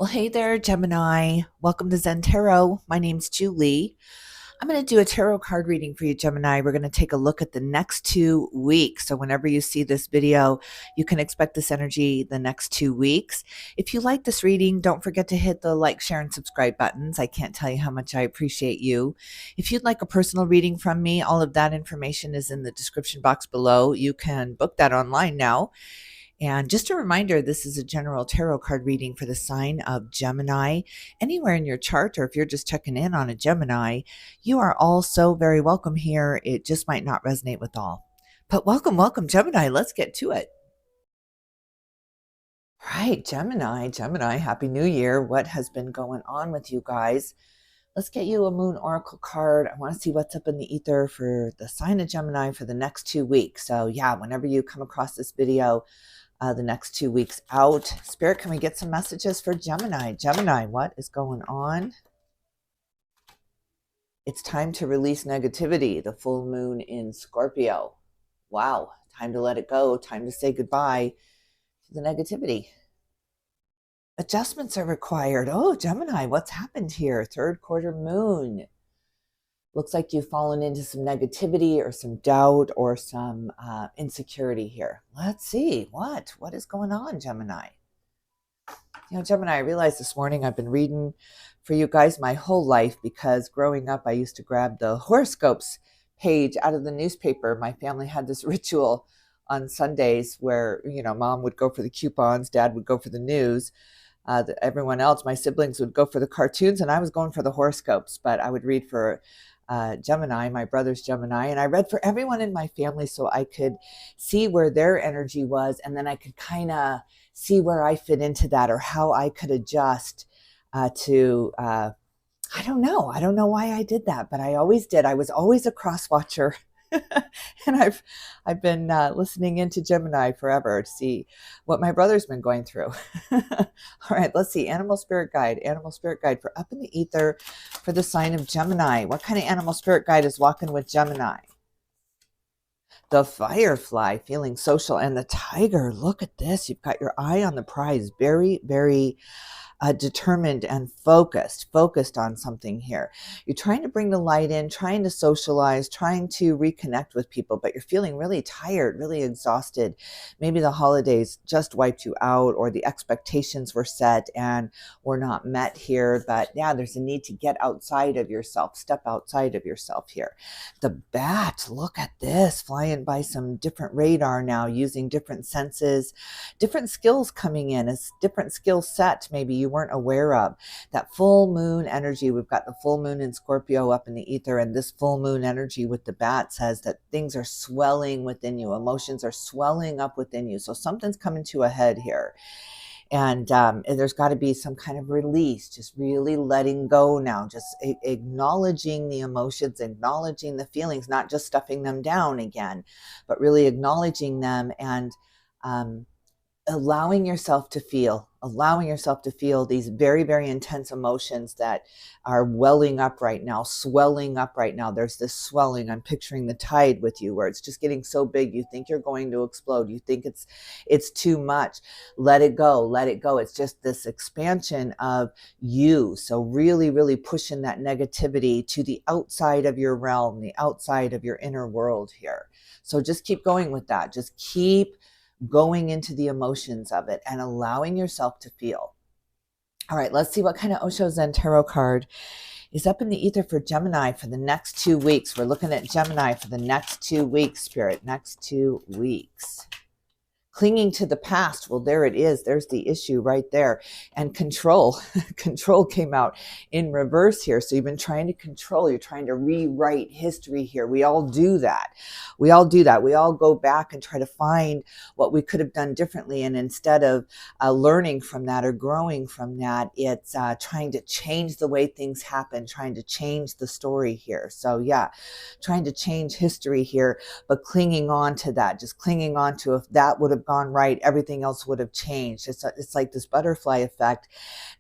Well, hey there, Gemini. Welcome to Zen-Tarot. My name's Julie. I'm going to do a tarot card reading for you, Gemini. We're going to take a look at the next 2 weeks. So whenever you see this video, you can expect this energy the next 2 weeks. If you like this reading, don't forget to hit the like, share, and subscribe buttons. I can't tell you how much I appreciate you. If you'd like a personal reading from me, all of that information is in the description box below. You can book that online now. And just a reminder, this is a general tarot card reading for the sign of Gemini. Anywhere in your chart, or if you're just checking in on a Gemini, you are all so very welcome here. It just might not resonate with all. But welcome, welcome, Gemini. Let's get to it. All right, Gemini, Happy New Year. What has been going on with you guys? Let's get you a Moon Oracle card. I want to see what's up in the ether for the sign of Gemini for the next 2 weeks. So yeah, whenever you come across this video, the next 2 weeks out. Spirit, can we get some messages for Gemini? Gemini, what is going on? It's time to release negativity. The full moon in Scorpio. Wow, time to let it go. Time to say goodbye to the negativity. Adjustments are required. Oh, Gemini, what's happened here? Third quarter moon. Looks like you've fallen into some negativity or some doubt or some insecurity here. Let's see. What is going on, Gemini? You know, Gemini, I realized this morning I've been reading for you guys my whole life because growing up, I used to grab the horoscopes page out of the newspaper. My family had this ritual on Sundays where, you know, mom would go for the coupons, dad would go for the news. Everyone else, my siblings, would go for the cartoons, and I was going for the horoscopes, but I would read for Gemini, my brother's Gemini, and I read for everyone in my family so I could see where their energy was, and then I could kind of see where I fit into that or how I could adjust to I don't know why I did that, but I always did. I was always a cross watcher. And I've been listening into Gemini forever to see what my brother's been going through. All right, let's see. Animal spirit guide for up in the ether for the sign of Gemini. What kind of animal spirit guide is walking with Gemini? The firefly, feeling social, and the tiger. Look at this. You've got your eye on the prize. Very, very determined and focused on something here. You're trying to bring the light in, trying to socialize, trying to reconnect with people, but you're feeling really tired, really exhausted. Maybe the holidays just wiped you out, or the expectations were set and were not met here. But yeah, there's a need to get outside of yourself, step outside of yourself here. The bat, look at this, flying by some different radar now, using different senses, different skills coming in, a different skill set maybe you weren't aware of. That full moon energy, we've got the full moon in Scorpio up in the ether, and this full moon energy with the bat says that things are swelling within you, emotions are swelling up within you. So something's coming to a head here. And there's got to be some kind of release, just really letting go now, just acknowledging the emotions, acknowledging the feelings, not just stuffing them down again, but really acknowledging them and allowing yourself to feel these very, very intense emotions that are welling up right now, swelling up right now. There's this swelling. I'm picturing the tide with you where it's just getting so big. You think you're going to explode. You think it's too much. Let it go. Let it go. It's just this expansion of you. So really, really pushing that negativity to the outside of your realm, the outside of your inner world here. So just keep going with that. Just keep going into the emotions of it and allowing yourself to feel. All right, let's see what kind of Osho Zen Tarot card is up in the ether for Gemini for the next 2 weeks. We're looking at Gemini for the next 2 weeks, Spirit, next 2 weeks. Clinging to the past. Well, there it is. There's the issue right there. And control. Control came out in reverse here. So you've been trying to control. You're trying to rewrite history here. We all do that. We all do that. We all go back and try to find what we could have done differently. And instead of learning from that or growing from that, it's trying to change the way things happen, trying to change the story here. So yeah, trying to change history here, but clinging on to that, just clinging on to if that would have gone right, everything else would have changed. It's like this butterfly effect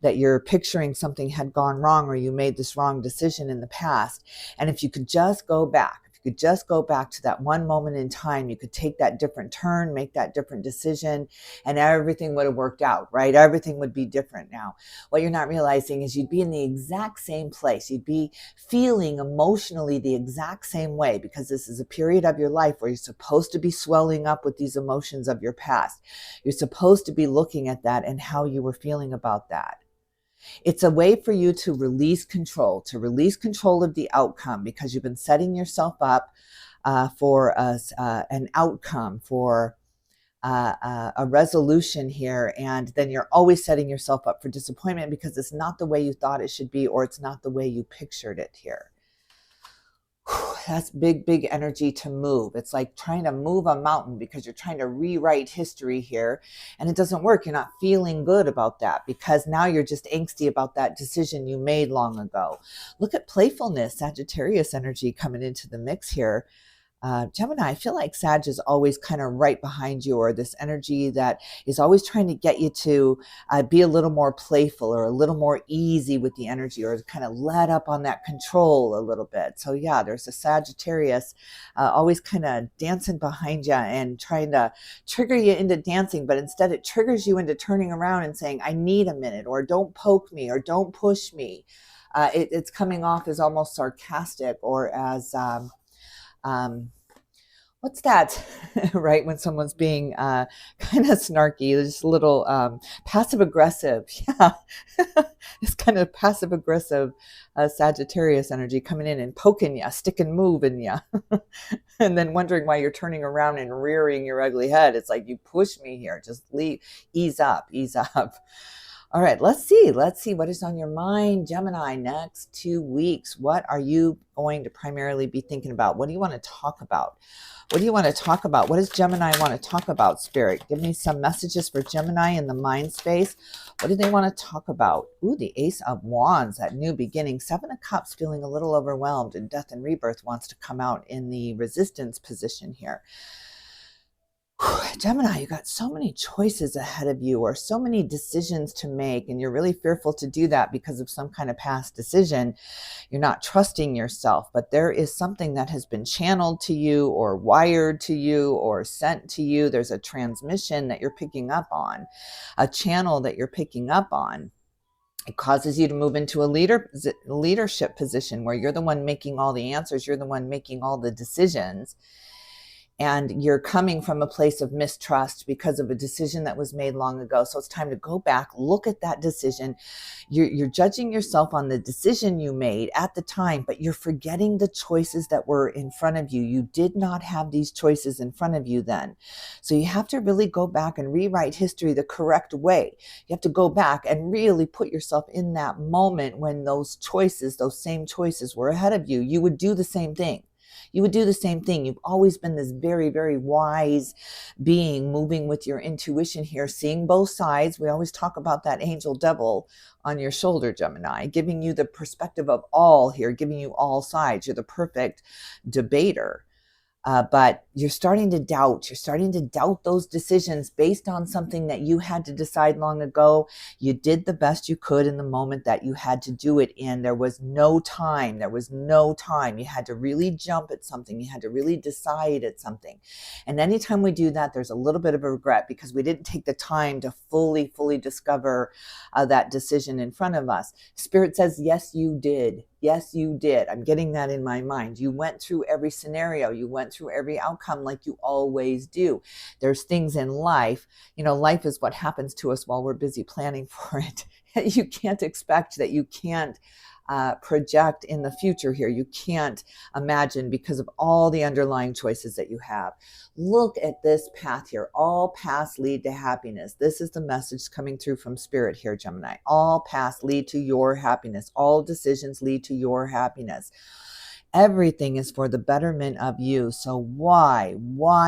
that you're picturing something had gone wrong or you made this wrong decision in the past. And if you could just go back, You could just go back to that one moment in time. You could take that different turn, make that different decision, and everything would have worked out, right? Everything would be different now. What you're not realizing is you'd be in the exact same place. You'd be feeling emotionally the exact same way, because this is a period of your life where you're supposed to be swelling up with these emotions of your past. You're supposed to be looking at that and how you were feeling about that. It's a way for you to release control of the outcome, because you've been setting yourself up for an outcome, for a resolution here, and then you're always setting yourself up for disappointment because it's not the way you thought it should be, or it's not the way you pictured it here. That's big energy to move. It's like trying to move a mountain because you're trying to rewrite history here, and it doesn't work. You're not feeling good about that because now you're just angsty about that decision you made long ago. Look at playfulness, Sagittarius energy coming into the mix here. Gemini, I feel like Sag is always kind of right behind you, or this energy that is always trying to get you to be a little more playful or a little more easy with the energy, or to kind of let up on that control a little bit. So yeah, there's a Sagittarius always kind of dancing behind you and trying to trigger you into dancing, but instead it triggers you into turning around and saying, I need a minute, or don't poke me, or don't push me. It's coming off as almost sarcastic, or as what's that? Right, when someone's being kind of snarky, just a little passive aggressive. Yeah, it's kind of passive aggressive Sagittarius energy coming in and poking you, sticking, moving you, and then wondering why you're turning around and rearing your ugly head. It's like, you push me here, just leave, ease up, ease up. All right, let's see what is on your mind, Gemini, next 2 weeks. What are you going to primarily be thinking about? What do you want to talk about? What do you want to talk about? What does Gemini want to talk about, Spirit? Give me some messages for Gemini in the mind space. What do they want to talk about? Ooh, the Ace of Wands, that new beginning. Seven of Cups, feeling a little overwhelmed, and Death and Rebirth wants to come out in the resistance position here. Gemini, you got so many choices ahead of you, or so many decisions to make, and you're really fearful to do that because of some kind of past decision. You're not trusting yourself, but there is something that has been channeled to you, or wired to you, or sent to you. There's a transmission that you're picking up on, a channel that you're picking up on. It causes you to move into a leadership position where you're the one making all the answers. You're the one making all the decisions. And you're coming from a place of mistrust because of a decision that was made long ago. So it's time to go back, look at that decision. You're judging yourself on the decision you made at the time, but you're forgetting the choices that were in front of you. You did not have these choices in front of you then. So you have to really go back and rewrite history the correct way. You have to go back and really put yourself in that moment when those choices, those same choices were ahead of you. You would do the same thing. You would do the same thing. You've always been this very, very wise being, moving with your intuition here, seeing both sides. We always talk about that angel devil on your shoulder, Gemini, giving you the perspective of all here, giving you all sides. You're the perfect debater. But you're starting to doubt. You're starting to doubt those decisions based on something that you had to decide long ago. You did the best you could in the moment that you had to do it in. There was no time. You had to really jump at something. You had to really decide at something. And anytime we do that, there's a little bit of a regret because we didn't take the time to fully discover that decision in front of us. Spirit says, yes, you did. Yes, you did. I'm getting that in my mind. You went through every scenario. You went through every outcome like you always do. There's things in life, life is what happens to us while we're busy planning for it. You can't expect that you can't project in the future here. You can't imagine because of all the underlying choices that you have. Look at this path here. All paths lead to happiness. This is the message coming through from Spirit here, Gemini. All paths lead to your happiness. All decisions lead to your happiness. Everything is for the betterment of you. So why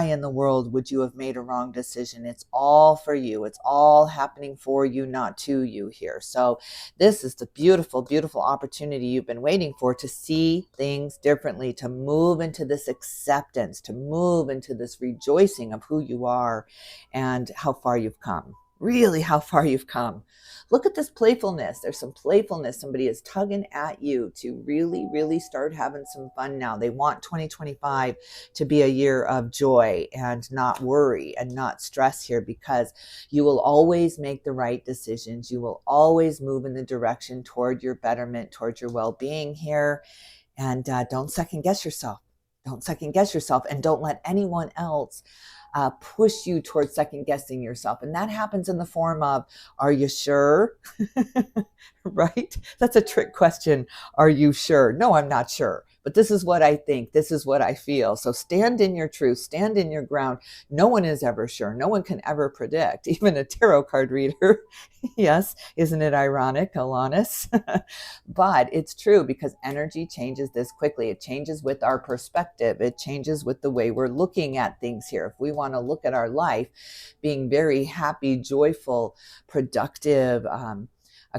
in the world would you have made a wrong decision? It's all for you. It's all happening for you, not to you here. So this is the beautiful, beautiful opportunity you've been waiting for, to see things differently, to move into this acceptance, to move into this rejoicing of who you are and how far you've come. really how far you've come. Look at this playfulness. There's some playfulness. Somebody is tugging at you to really, really start having some fun now. They want 2025 to be a year of joy and not worry and not stress here, because you will always make the right decisions. You will always move in the direction toward your betterment, toward your well-being here. And don't second guess yourself. Don't second guess yourself, and don't let anyone else push you towards second guessing yourself. And that happens in the form of, are you sure? Right? That's a trick question. Are you sure? No, I'm not sure. But this is what I think. This is what I feel. So stand in your truth. Stand in your ground. No one is ever sure. No one can ever predict. Even a tarot card reader. Yes. Isn't it ironic, Alanis? But it's true, because energy changes this quickly. It changes with our perspective. It changes with the way we're looking at things here. If we want to look at our life being very happy, joyful, productive,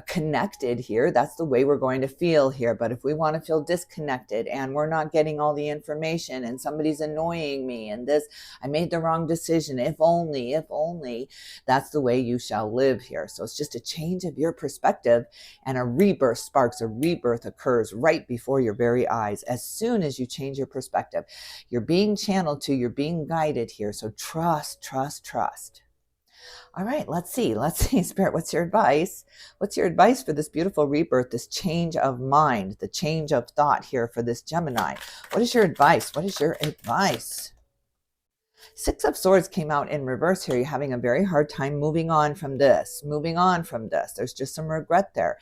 connected here, that's the way we're going to feel here. But if we want to feel disconnected and we're not getting all the information and somebody's annoying me and this, I made the wrong decision, if only, that's the way you shall live here. So it's just a change of your perspective, and a rebirth sparks, a rebirth occurs right before your very eyes. As soon as you change your perspective, you're being channeled to, you're being guided here. So trust, trust, trust. All right, let's see, Spirit, what's your advice? What's your advice for this beautiful rebirth, this change of mind, the change of thought here for this Gemini? What is your advice? What is your advice? Six of Swords came out in reverse here. You're having a very hard time moving on from this, There's just some regret there.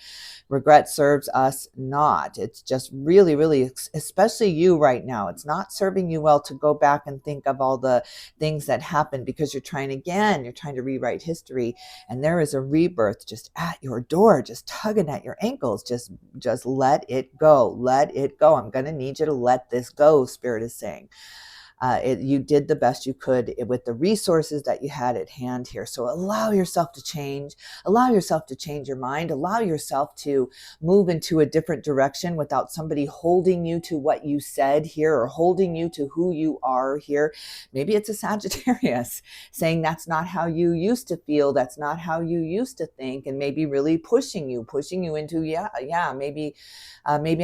Regret serves us not. It's just really, really, especially you right now, it's not serving you well to go back and think of all the things that happened, because you're trying to rewrite history. And there is a rebirth just at your door, just tugging at your ankles. Just let it go. Let it go. I'm going to need you to let this go, Spirit is saying. You did the best you could with the resources that you had at hand here. So allow yourself to change. Allow yourself to change your mind. Allow yourself to move into a different direction without somebody holding you to what you said here, or holding you to who you are here. Maybe it's a Sagittarius saying that's not how you used to feel. That's not how you used to think. And maybe really pushing you into, maybe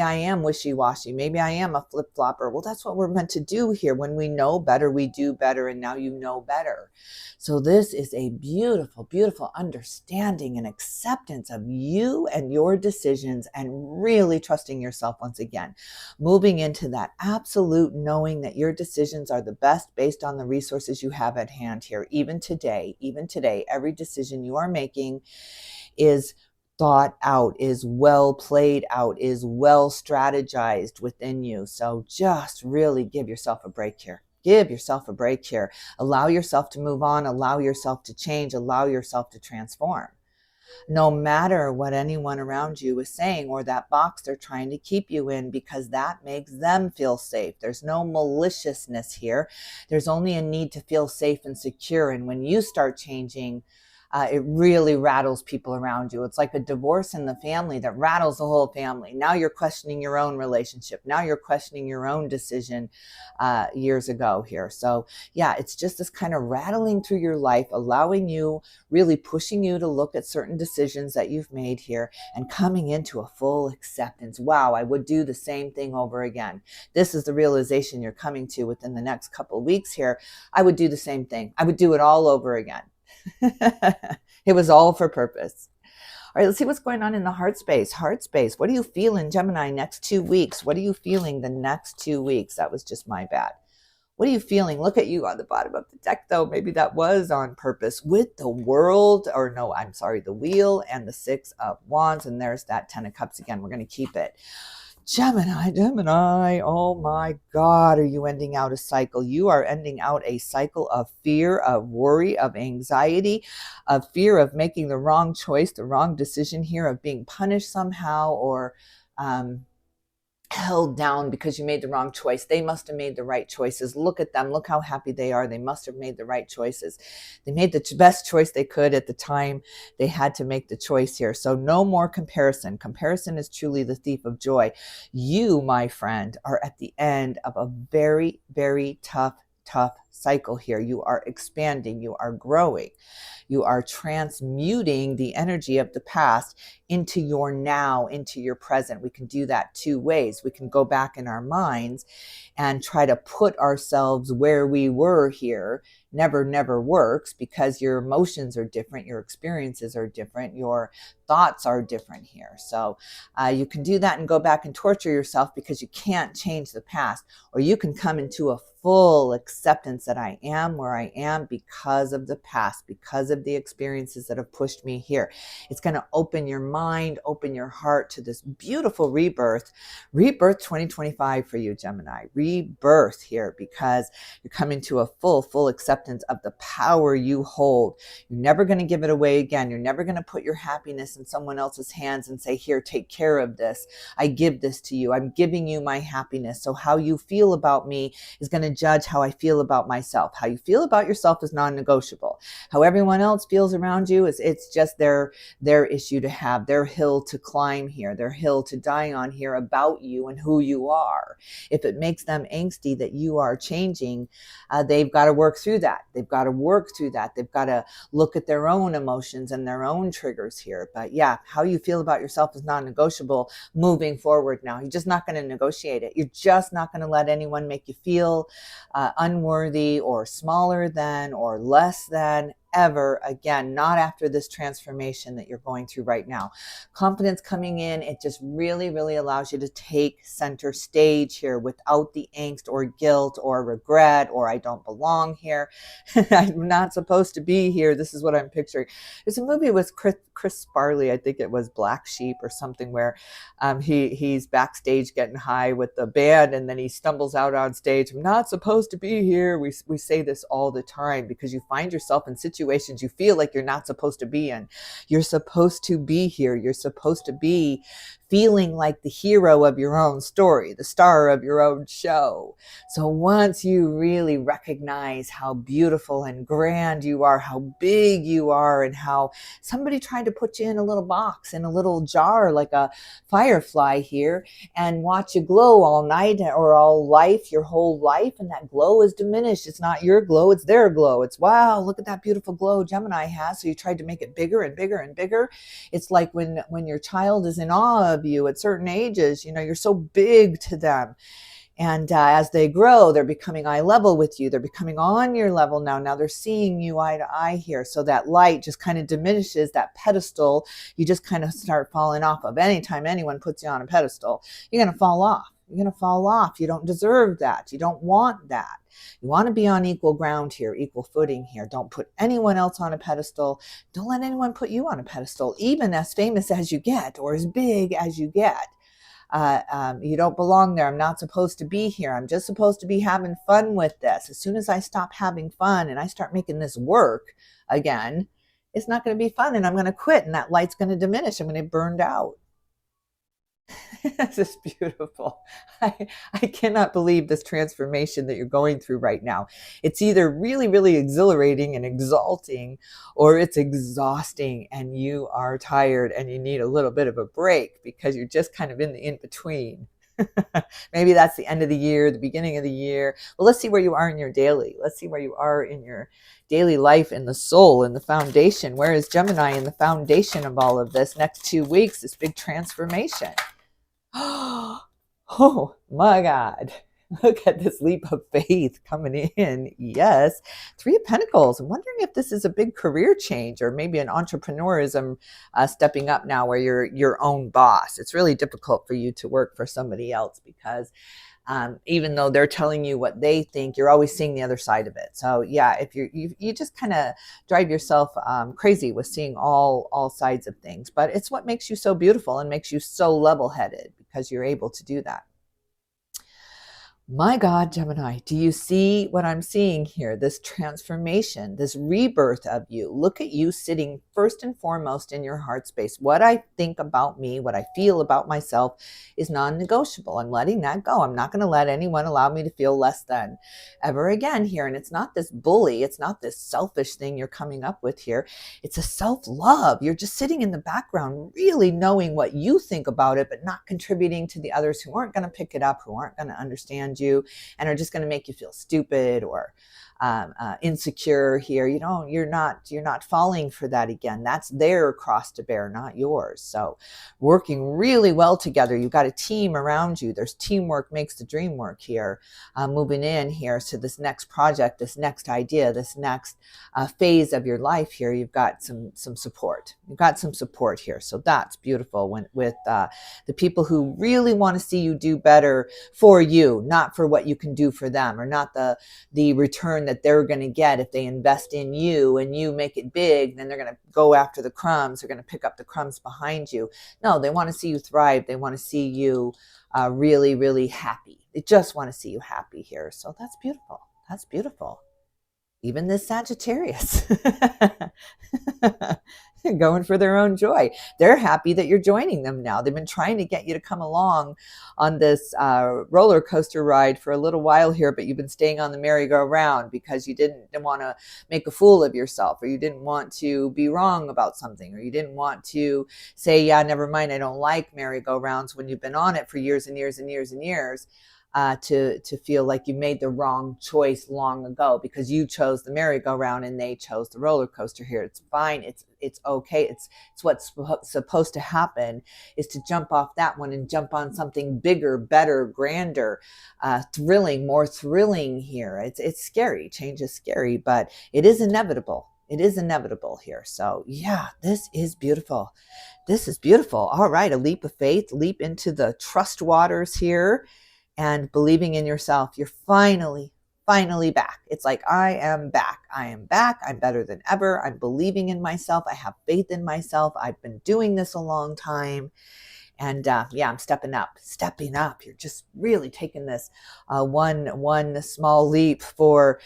I am wishy-washy. Maybe I am a flip-flopper. Well, that's what we're meant to do here. When we know better, we do better, and now you know better. So this is a beautiful, beautiful understanding and acceptance of you and your decisions, and really trusting yourself once again. Moving into that absolute knowing that your decisions are the best based on the resources you have at hand here. Even today, every decision you are making is thought out, is well played out, is well strategized within you. So just really give yourself a break here. Give yourself a break here. Allow yourself to move on. Allow yourself to change. Allow yourself to transform. No matter what anyone around you is saying, or that box they're trying to keep you in, because that makes them feel safe. There's no maliciousness here. There's only a need to feel safe and secure. And when you start changing, it really rattles people around you. It's like a divorce in the family that rattles the whole family. Now you're questioning your own relationship. Now you're questioning your own decision years ago here. So yeah, it's just this kind of rattling through your life, allowing you, really pushing you to look at certain decisions that you've made here, and coming into a full acceptance. Wow, I would do the same thing over again. This is the realization you're coming to within the next couple of weeks here. I would do the same thing. I would do it all over again. It was all for purpose. All right, let's see what's going on in the heart space. Heart space. What are you feeling, Gemini, next 2 weeks? What are you feeling the next 2 weeks? That was just my bad. What are you feeling? Look at you on the bottom of the deck, though. Maybe that was on purpose, with the world, or no, I'm sorry, the wheel and the 6 of Wands. And there's that 10 of Cups again. We're going to keep it. Gemini, oh my God, are you ending out a cycle? You are ending out a cycle of fear, of worry, of anxiety, of fear of making the wrong choice, the wrong decision here, of being punished somehow, or held down because you made the wrong choice. They must have made the right choices. Look at them. Look how happy they are. They must have made the right choices. They made the best choice they could at the time they had to make the choice here. So no more comparison. Comparison is truly the thief of joy. You, my friend, are at the end of a very, very tough cycle here. You are expanding, you are growing, you are transmuting the energy of the past into your now, into your present. We can do that two ways. We can go back in our minds and try to put ourselves where we were here. Never works, because your emotions are different, your experiences are different, your thoughts are different here. So you can do that and go back and torture yourself because you can't change the past. Or you can come into a full acceptance that I am where I am because of the past, because of the experiences that have pushed me here. It's going to open your mind, open your heart to this beautiful rebirth 2025 for you, Gemini. Rebirth here, because you're coming to a full acceptance of the power you hold. You're never going to give it away again. You're never going to put your happiness in someone else's hands and say, here, take care of this. I give this to you. I'm giving you my happiness. So how you feel about me is going to judge how I feel about myself. How you feel about yourself is non-negotiable. How everyone else feels around you it's just their issue to have, their hill to climb here, their hill to die on here about you and who you are. If it makes them angsty that you are changing, they've got to work through that. They've got to work through that. They've got to look at their own emotions and their own triggers here. But yeah, how you feel about yourself is non-negotiable moving forward now. You're just not going to negotiate it. You're just not going to let anyone make you feel unworthy or smaller than or less than ever again, not after this transformation that you're going through right now. Confidence coming in, it just really allows you to take center stage here without the angst or guilt or regret or I don't belong here. I'm not supposed to be here. This is what I'm picturing. There's a movie with Chris Farley, I think it was Black Sheep or something, where he's backstage getting high with the band and then he stumbles out on stage. I'm not supposed to be here. We say this all the time because you find yourself in situations you feel like you're not supposed to be in. You're supposed to be here. You're supposed to be feeling like the hero of your own story, the star of your own show. So once you really recognize how beautiful and grand you are, how big you are, and how somebody tried to put you in a little box, in a little jar like a firefly here, and watch you glow all night or all life, your whole life, and that glow is diminished. It's not your glow, it's their glow. It's, wow, look at that beautiful glow Gemini has. So you tried to make it bigger and bigger and bigger. It's like when your child is in awe of you at certain ages, you're so big to them. And as they grow, they're becoming eye level with you. They're becoming on your level now. Now they're seeing you eye to eye here. So that light just kind of diminishes, that pedestal. You just kind of start falling off of. Anytime anyone puts you on a pedestal, you're going to fall off. You're going to fall off. You don't deserve that. You don't want that. You want to be on equal ground here, equal footing here. Don't put anyone else on a pedestal. Don't let anyone put you on a pedestal, even as famous as you get or as big as you get. You don't belong there. I'm not supposed to be here. I'm just supposed to be having fun with this. As soon as I stop having fun and I start making this work again, it's not going to be fun and I'm going to quit and that light's going to diminish. I'm going to get burned out. This is beautiful. I cannot believe this transformation that you're going through right now. It's either really exhilarating and exalting, or it's exhausting and you are tired and you need a little bit of a break because you're just kind of in the in-between. Maybe that's the end of the year, the beginning of the year. Well, let's see where you are in your daily. Let's see where you are in your daily life, in the soul, in the foundation. Where is Gemini in the foundation of all of this? Next 2 weeks, this big transformation. Oh my God. Look at this leap of faith coming in. Yes. 3 of Pentacles. I'm wondering if this is a big career change or maybe an entrepreneurism stepping up now where you're your own boss. It's really difficult for you to work for somebody else because even though they're telling you what they think, you're always seeing the other side of it. So yeah, if you just kind of drive yourself crazy with seeing all sides of things, but it's what makes you so beautiful and makes you so level-headed because you're able to do that. My God, Gemini, do you see what I'm seeing here? This transformation, this rebirth of you. Look at you sitting first and foremost in your heart space. What I think about me, what I feel about myself is non-negotiable. I'm letting that go. I'm not going to let anyone allow me to feel less than ever again here. And it's not this bully. It's not this selfish thing you're coming up with here. It's a self-love. You're just sitting in the background, really knowing what you think about it, but not contributing to the others who aren't going to pick it up, who aren't going to understand you and are just going to make you feel stupid or insecure here. You're not falling for that again. That's their cross to bear, not yours. So working really well together. You've got a team around you. There's teamwork makes the dream work here. Moving in here to this next project, this next idea, this next phase of your life here, you've got some support. You've got some support here. So that's beautiful with the people who really want to see you do better for you, not for what you can do for them, or not the return that they're going to get if they invest in you and you make it big. Then they're going to go after the crumbs. They're going to pick up the crumbs behind you. No, they want to see you thrive. They want to see you really, really happy. They just want to see you happy here. So that's beautiful. That's beautiful. Even this Sagittarius going for their own joy. They're happy that you're joining them now. They've been trying to get you to come along on this roller coaster ride for a little while here, but you've been staying on the merry-go-round because you didn't want to make a fool of yourself, or you didn't want to be wrong about something, or you didn't want to say, yeah, never mind, I don't like merry-go-rounds, when you've been on it for years and years and years and years. To feel like you made the wrong choice long ago because you chose the merry-go-round and they chose the roller coaster here. It's fine. It's okay. It's what's supposed to happen, is to jump off that one and jump on something bigger, better, grander, thrilling, more thrilling here. It's scary. Change is scary, but it is inevitable. It is inevitable here. So yeah, this is beautiful. This is beautiful. All right. A leap of faith, leap into the trust waters here. And believing in yourself, you're finally back. It's like, I am back. I am back. I'm better than ever. I'm believing in myself. I have faith in myself. I've been doing this a long time. And yeah, I'm stepping up. You're just really taking this one small leap for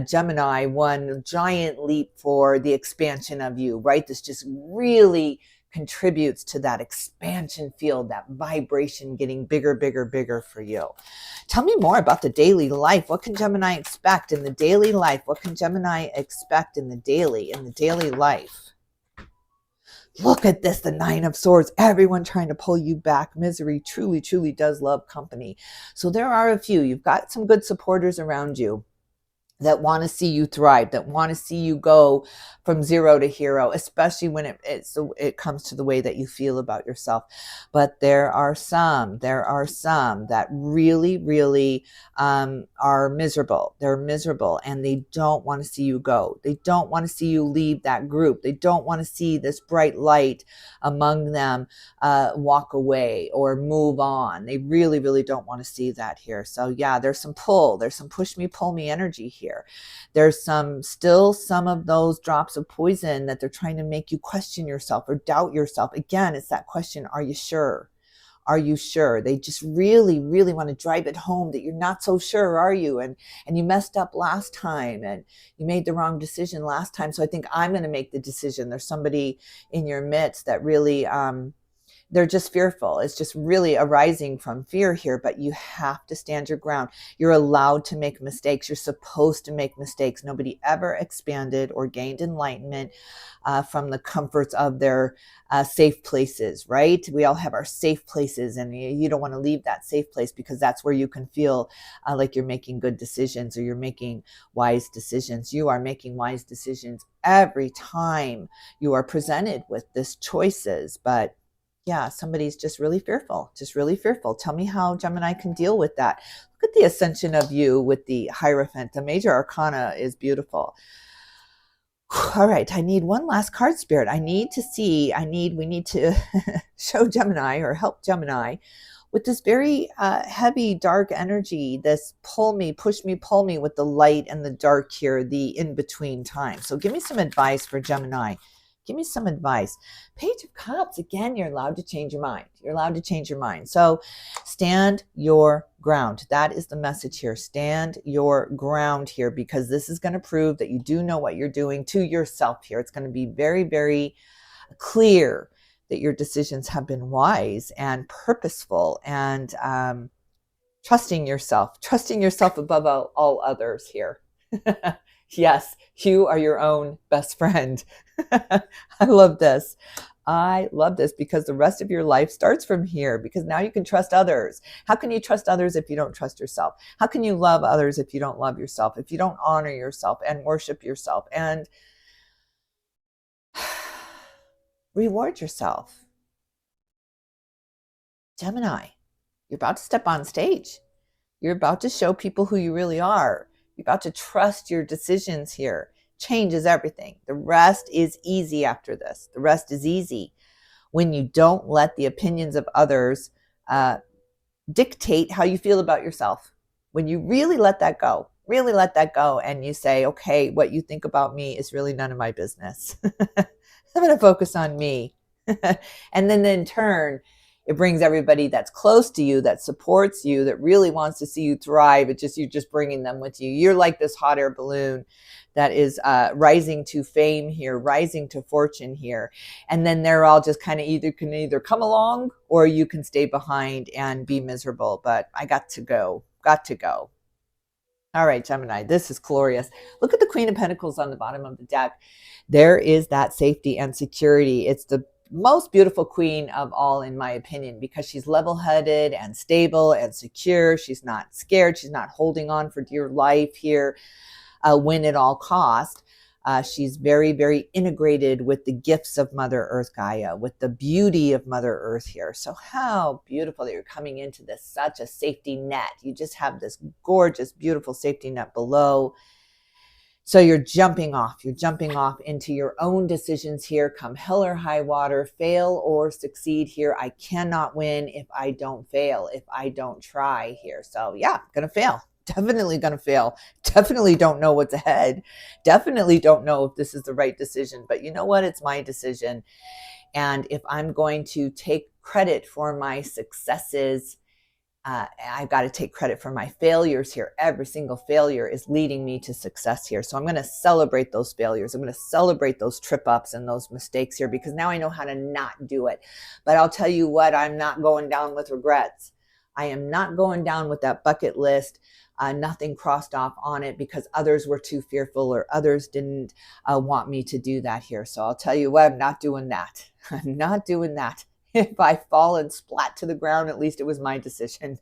Gemini, one giant leap for the expansion of you, right? This just really contributes to that expansion field, that vibration getting bigger, bigger, bigger for you. Tell me more about the daily life. What can Gemini expect in the daily life? What can Gemini expect in the daily life? Look at this, the Nine of Swords. Everyone trying to pull you back. Misery truly, truly does love company. So there are a few. You've got some good supporters around you that want to see you thrive, that want to see you go from zero to hero, especially when it comes to the way that you feel about yourself. But there are some that really, really are miserable. They're miserable and they don't want to see you go. They don't want to see you leave that group. They don't want to see this bright light among them walk away or move on. They really, really don't want to see that here. So yeah, there's some pull. There's some push me, pull me energy here. There's still some of those drops of poison that they're trying to make you question yourself or doubt yourself. Again, it's that question, are you sure? Are you sure? They just really, really want to drive it home that you're not so sure, are you? And you messed up last time and you made the wrong decision last time. So I think I'm going to make the decision. There's somebody in your midst that really, they're just fearful. It's just really arising from fear here, but you have to stand your ground. You're allowed to make mistakes. You're supposed to make mistakes. Nobody ever expanded or gained enlightenment from the comforts of their safe places, right? We all have our safe places, and you don't want to leave that safe place because that's where you can feel like you're making good decisions or you're making wise decisions. You are making wise decisions every time you are presented with this choices, but yeah, somebody's just really fearful. Tell me how Gemini can deal with that. Look at the ascension of you with the Hierophant. The major arcana is beautiful. All right, I need one last card, Spirit. We need to show Gemini or help Gemini with this very heavy, dark energy, this pull me, push me, pull me with the light and the dark here, the in-between time. So give me some advice for Gemini. Give me some advice. Page of Cups, again, you're allowed to change your mind. You're allowed to change your mind. So stand your ground. That is the message here. Stand your ground here, because this is going to prove that you do know what you're doing to yourself here. It's going to be very, very clear that your decisions have been wise and purposeful, and trusting yourself above all others here. Yes, you are your own best friend. I love this. I love this because the rest of your life starts from here, because now you can trust others. How can you trust others if you don't trust yourself? How can you love others if you don't love yourself, if you don't honor yourself and worship yourself and reward yourself? Gemini, you're about to step on stage. You're about to show people who you really are. You're about to trust your decisions here. Change is everything. The rest is easy after this. The rest is easy when you don't let the opinions of others dictate how you feel about yourself. When you really let that go, and you say, okay, what you think about me is really none of my business. I'm going to focus on me. And then in turn, it brings everybody that's close to you, that supports you, that really wants to see you thrive. You're just bringing them with you. You're like this hot air balloon that is rising to fame here, rising to fortune here. And then they're all just kind of can either come along or you can stay behind and be miserable. But I got to go. All right, Gemini, this is glorious. Look at the Queen of Pentacles on the bottom of the deck. There is that safety and security. It's the most beautiful queen of all, in my opinion, because she's level-headed and stable and secure. She's not scared. She's not holding on for dear life here, win at all cost. She's very, very integrated with the gifts of Mother Earth Gaia, with the beauty of Mother Earth here. So how beautiful that you're coming into this, such a safety net. You just have this gorgeous, beautiful safety net below. So you're jumping off into your own decisions here, come hell or high water, fail or succeed here. I cannot win if I don't fail, if I don't try here. So yeah, gonna fail. Definitely going to fail. Definitely don't know what's ahead. Definitely don't know if this is the right decision. But you know what? It's my decision. And if I'm going to take credit for my successes, I've got to take credit for my failures here. Every single failure is leading me to success here. So I'm going to celebrate those failures. I'm going to celebrate those trip ups and those mistakes here, because now I know how to not do it. But I'll tell you what, I'm not going down with regrets. I am not going down with that bucket list. Nothing crossed off on it because others were too fearful or others didn't want me to do that here. So I'll tell you what, I'm not doing that. I'm not doing that. If I fall and splat to the ground, at least it was my decision.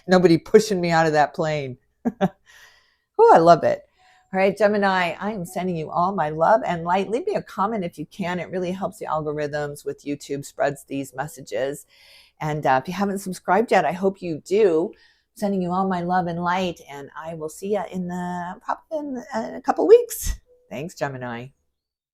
Nobody pushing me out of that plane. Oh, I love it. All right, Gemini, I am sending you all my love and light. Leave me a comment if you can. It really helps the algorithms with YouTube, spreads these messages. And if you haven't subscribed yet, I hope you do. Sending you all my love and light, and I will see you in probably in a couple weeks. Thanks, Gemini.